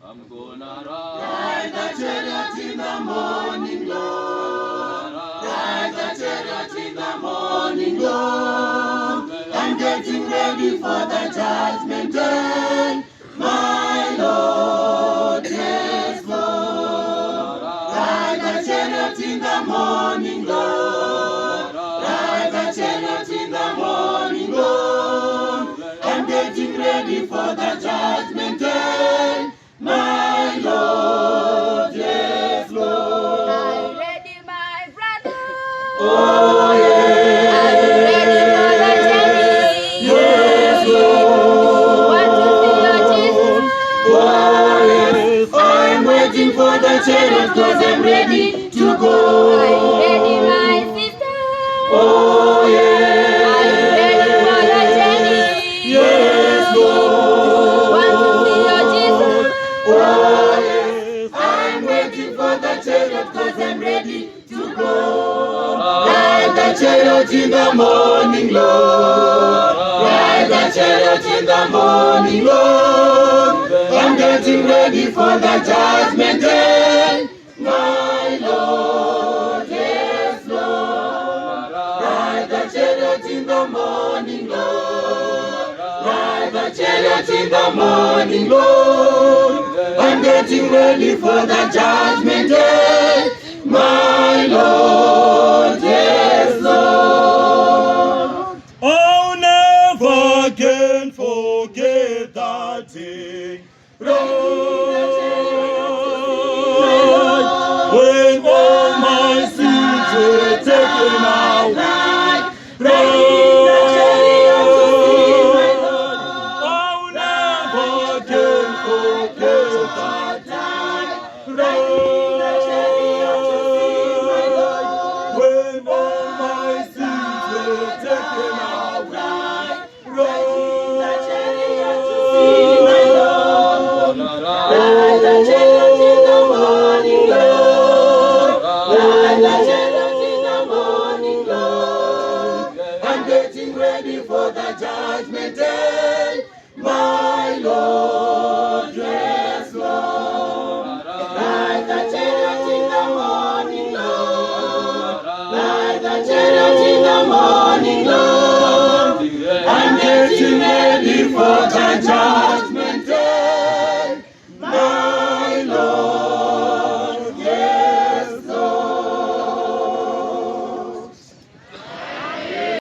I'm gonna ride the chariot in the morning glory. Ride the chariot in the morning glory. I'm getting ready for the judgment day, my Lord, yes, Lord. Ride the chariot in the morning glory. Ride the chariot in the morning glory. I'm getting ready for the judgment day, my Lord, yes, Lord. Are you ready, my brother? Oh, Are you ready for the journey? yes, Lord. Want to see your Jesus? Oh, yes. I'm waiting for the chariot because I'm ready to go. Are you ready, my sister? Oh, yes. Are you ready for the journey? Yes, Lord. Want to see your Jesus? Oh, yes. I'm waiting for the chariot because I'm ready to go. Ride the chariot in the morning, Lord. Ride the chariot in the morning, Lord. I'm getting ready for the judgment day, my Lord, yes, Lord. Ride the chariot in the morning, Lord. Ride the chariot in the morning, Lord. I'm getting ready for the judgment day, my Lord, yes, Lord. I'll never again forget that day. Right, when all my sins were taken out. I'll never again forget that day. Right, when all my sins were taken out. Ride the chariot in the morning, Lord. Ride the chariot in the morning, Lord. I'm getting ready for the judgment day.